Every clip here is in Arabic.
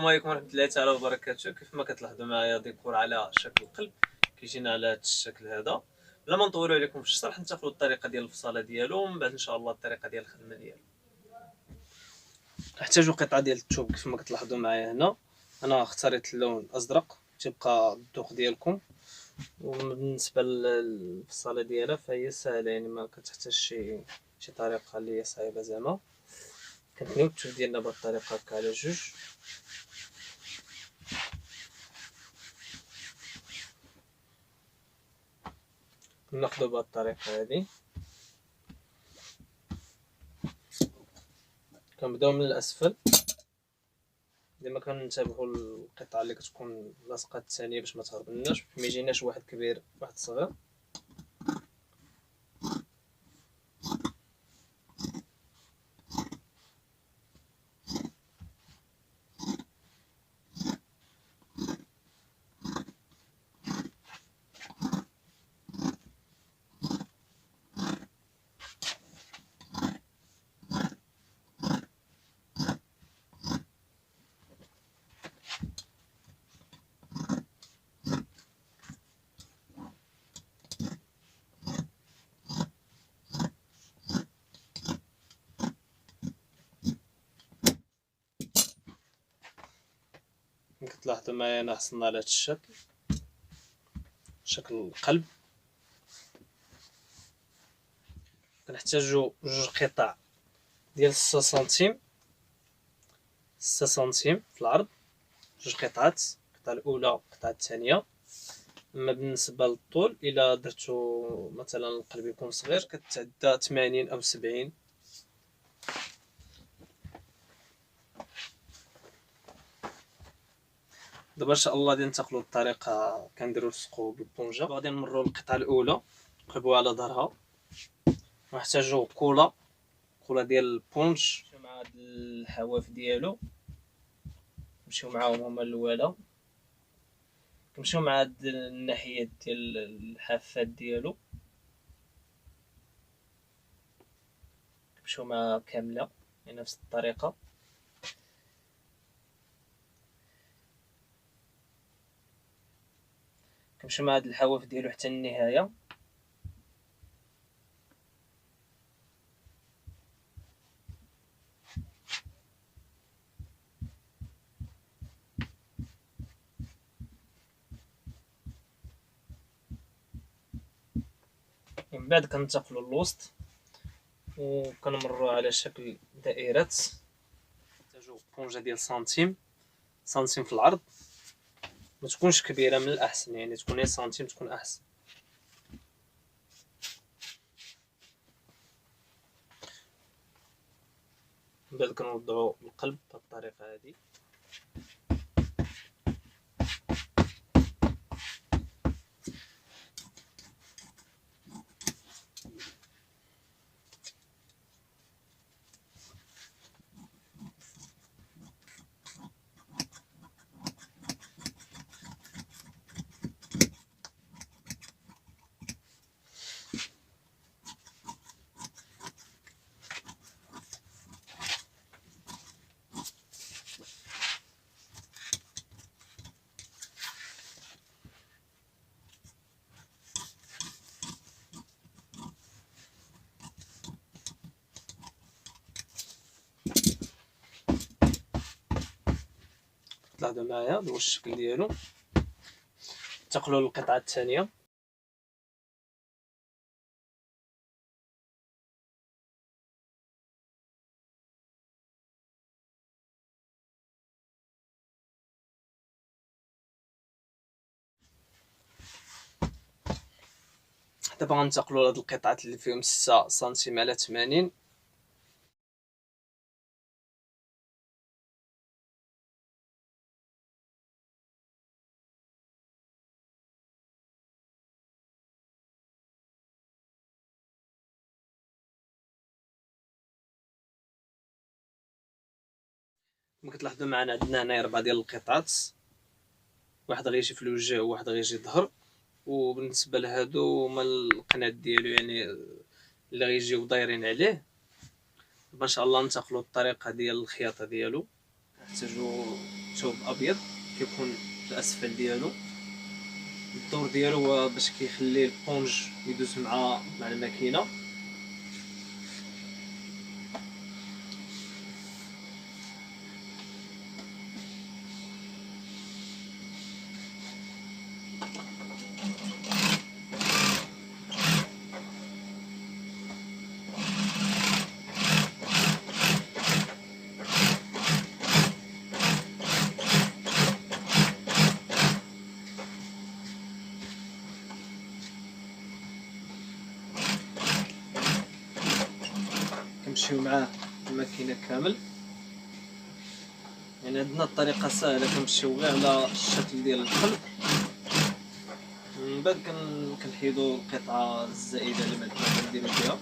السلام عليكم ورحمة الله تعالى وبركاته. كيف ما كتلاحظوا معايا ديكور على شكل قلب كيجينا على هذا الشكل هذا. بلا ما نطولوا عليكم في الشرح، نتاخذوا الطريقه ديال الفصاله ديالو ومن بعد ان شاء الله الطريقه ديال الخدمه ديالو. نحتاجوا قطعه ديال الثوب كيف ما كتلاحظوا معايا هنا. انا اختاريت اللون الازرق تيبقى الذوق ديالكم. وبالنسبه للفصاله ديالها فهي سهله، يعني ما كتحتاج شي طريقه اللي هي صعيبه زعما. كنبنيو الثوب ديالنا بهذه الطريقه هكا على جوج. ناخذ بهذه الطريقه هذه، كنبداو من الاسفل. ديما كنتبعوا القطعه اللي كتكون لاصقه الثانيه باش ما تهربناش، ما يجيناش واحد كبير واحد صغير. كتلاحظوا معايا انا حصلنا على هذا الشكل، شكل القلب. كنحتاجوا جوج قطع ديال 6 سنتيم، 6 سنتيم في العرض، جوج قطعات، القطعه الاولى والقطعه الثانيه. اما بالنسبه للطول الا درتو مثلا القلب يكون صغير كتعدى 80 او 70. دابا ان شاء الله غادي ننتقلوا للطريقه كنديروا السقو بالبونجا. غادي نمروا القطعه الاولى نقلبوها على ظهرها، ونحتاجوا كولا ديال البونج مع هاد الحواف ديالو. نمشيو معاهم هما الاولى، كنمشيو مع هاد الناحيات ديال الحافات ديالو، كنمشيو مع كامله يعني نفس الطريقه. كنمشيو مع هاد الحواف ديالو حتى النهايه. من بعد كننتقلوا للوسط وكنمروا على شكل دائرات. نحتاجو بونجه ديال سنتيم في العرض، ما تكونش كبيره من الاحسن، يعني تكون سنتيم تكون احسن. من بعد كنوضعوا القلب بالطريقه هذه. تلاحظوا معايا هذا هو الشكل ديالو. انتقلوا للقطعه الثانيه. دابا غننتقلوا لهاد القطعات اللي فيهم 6 سنتيم على 80. كما كتلاحظوا معنا عندنا هنايا 4 ديال القطعات، واحد غيجي في الوجه وواحد غيجي ظهر. وبالنسبه لهادو هما القناد ديالو يعني اللي غيجيو دايرين عليه. ان شاء الله ننتقلوا للطريقه ديال الخياطه ديالو. كنحتاجو ثوب ابيض كيكون في الاسفل ديالو. الدور ديالو هو باش كيخلي البونج يدوز مع الماكينه. كنمشيو معاه الماكينه كامل. يعني عندنا الطريقه سهله، كنمشيو غير على الشكل ديال القلب، من بعد كنحيدو القطعه الزائده اللي ما كنديرو فيها.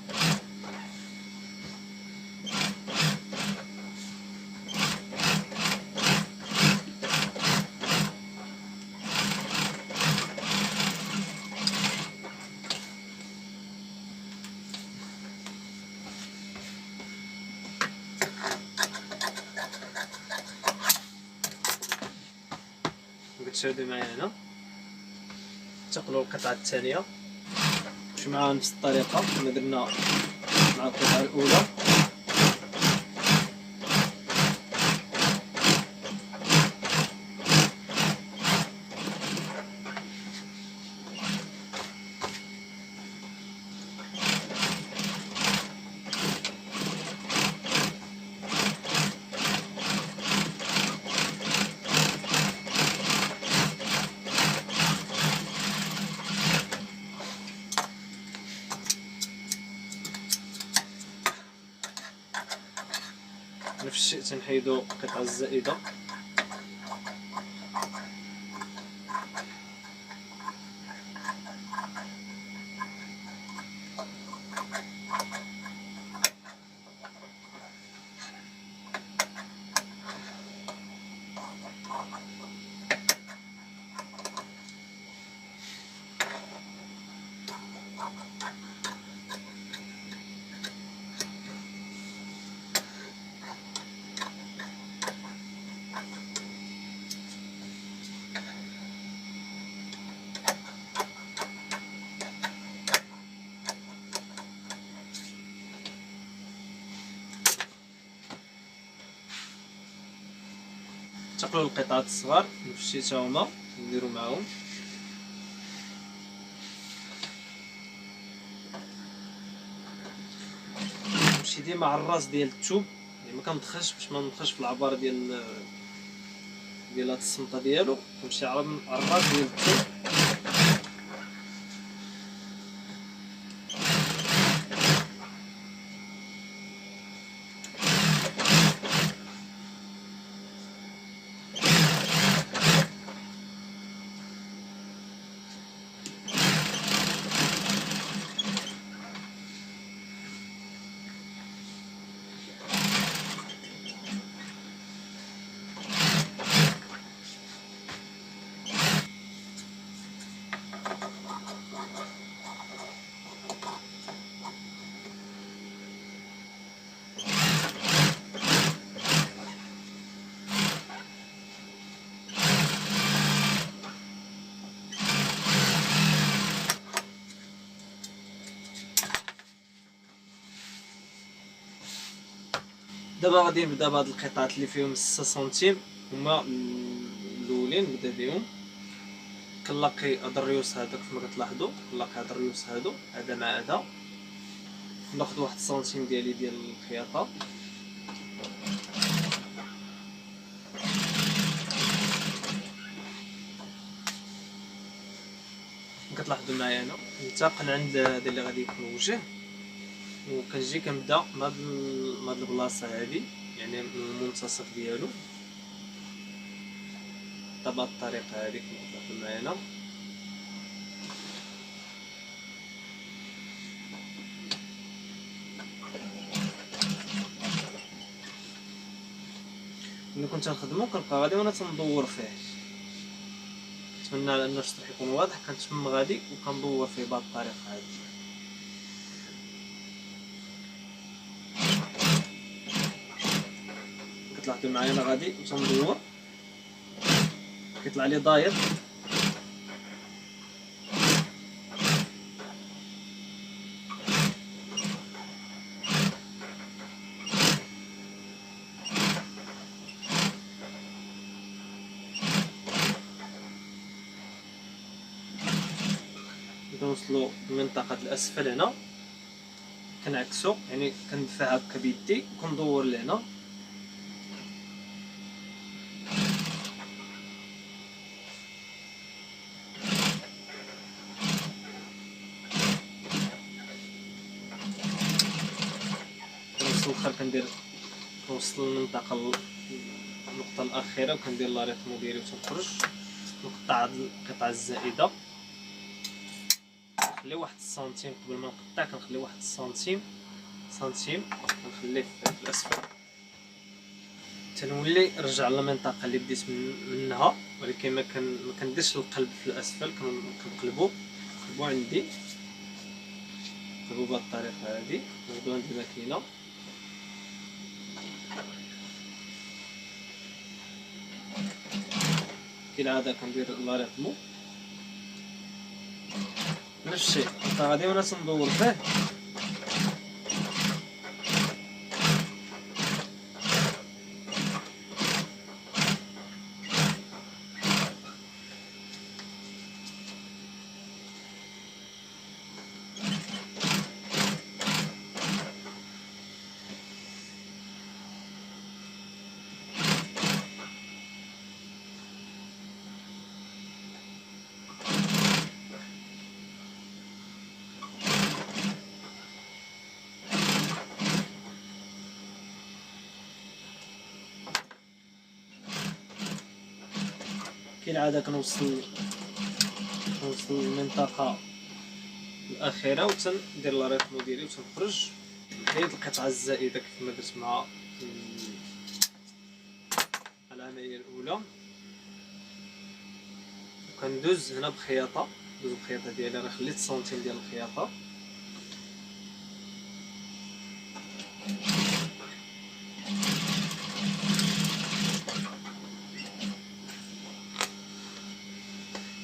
كتشاهدوا معايا هنا انتقلوا للقطعه الثانيه، نمشيو معاها نفس الطريقه كما درنا مع القطعه الاولى. نفس الشيء تنحيدو القطعه الزائده. انتقلوا للقطعات الصغار نفس الشيء تا هما نديرو معاهم. نمشي ديما على الراس ديال الثوب، يعني ما كندخلش باش ما ندخلش في العبار ديال هاد الصمته ديالو. كنمشي على الراس ديال الثوب. دابا غادي نبدا بهاد القطعات اللي فيهم 6 سنتيم، هما الاولين. نبدا بهم. كنلاقي هاد الريوس هذاك كما كتلاحظوا، كنلاقي هاد الريوس هادو هذا مع هذا، ناخذ 1 سنتيم ديال الخياطه. كتلاحظوا معايا هنا ننتقل عند هذا اللي غادي يكون وجه، وكنجي كنبدا من هاد البلاصه هادي، يعني من المنتصف ديالو بهاد الطريقه هادي كما كتلاحظوا معايا هنا. ملي كنت نخدمو كنبقى غادي وانا تندور فيه. نتمنى على ان الشرح يكون واضح. كنتم غادي وكندور فيه بهاد الطريقه هادي. تلاحظوا معايا انا غادي وتندور كيطلع لي داير. كنوصلوا لمنطقة الأسفل هنا، كنعكسو يعني كندفع هكا بيدي وكندور لهنا. كنوصل الخر كندير كنوصل للمنطقة النقطة الأخيرة وكندير لاريتمو ديالي وتنخرج نقطع هاد القطعة الزائدة. نخلي واحد السنتيم قبل ما نقطع، كنخلي واحد السنتيم كنخليه في الأسفل. تنولي نرجع للمنطقة اللي بديت منها، ولكن ما كنديرش القلب في الأسفل، كنقلبو عندي، نقلبو بهاد الطريقة هادي، ناخدو عند الماكينة. كالعادة كندير لاريتمو نفس الشيء، غادي وانا تندور فيه كالعادة. كنوصل للمنطقة الأخيرة وتندير لاريتمو ديالي وتنخرج. هاد القطعة الزائدة كيف ما درت مع العملية الأولى، وكندوز هنا بخياطة، ندوز الخياطة ديالي، راه خليت سنتيم ديال الخياطة.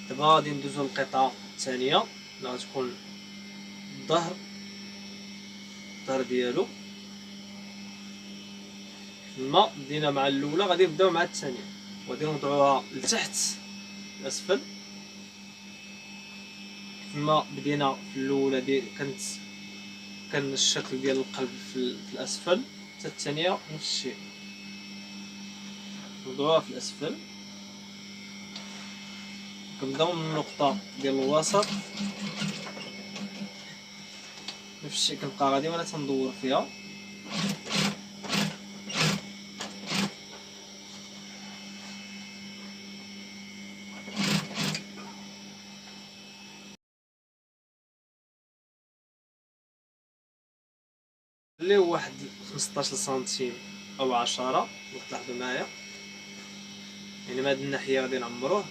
دابا غادي ندوزو للقطعة الثانية اللي غتكون الظهر ديالو. كما بدينا مع الاولى غادي نبداو مع الثانيه، وغادي نوضعوها لتحت الاسفل. كما بدينا في الاولى كان الشكل ديال القلب في الاسفل، حتى الثانيه نفس الشيء، نوضعوها في الاسفل. كنبداو من النقطه ديال الوسط نفس الشيء، كنبقى غادي وانا تندور فيها. خليو واحد 15 سنتيم او 10 تلاحظوا معايا، يعني من هاد الناحيه غادي نعمروه.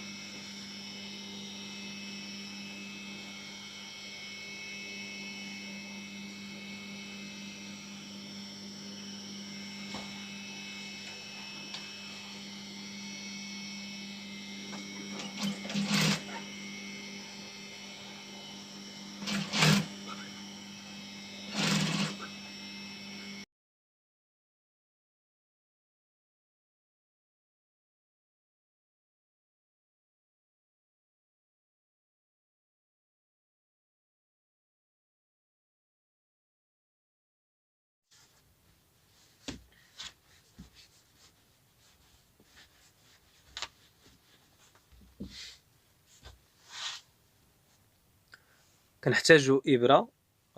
كنحتاجو ابره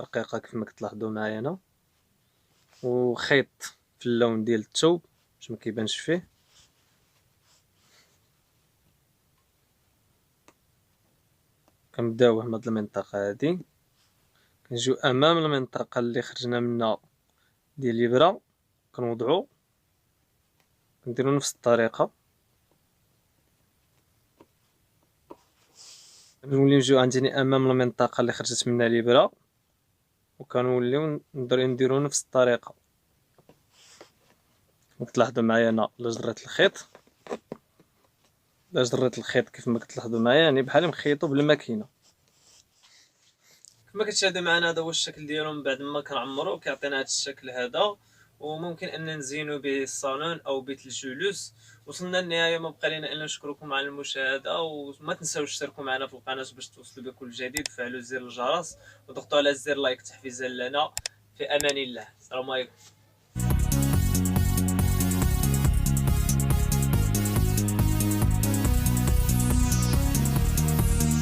رقيقه كيف ما كتلاحظوا معايا هنا، وخيط في اللون ديال الثوب باش ما كيبانش فيه. كنبداوه من هاد المنطقه هادي، كنجيو امام المنطقه اللي خرجنا منها ديال الابره، كنوضعو كنديرو نفس الطريقه. نوليو نجيو عندنا امام المنطقه اللي خرجت منها الابره، وكنوليو نديرو نفس الطريقه. كما كتلاحظوا معايا انا الا جريت الخيط كيف ما كتلاحظوا معايا يعني بحال مخيطو بالماكينه. كما كتشاهدوا معنا هذا هو الشكل ديالو من بعد ما كنعمرو، كيعطينا هذا الشكل هذا، وممكن ان نزينو به الصالون او بيت الجلوس. وصلنا للنهايه، ما بقى لنا الا نشكركم على المشاهده، وما تنساوش تشتركوا معنا في القناه باش توصلوا بكل جديد، وفعلوا زر الجرس وضغطوا على زر لايك تحفيزا لنا. في امان الله، السلام عليكم.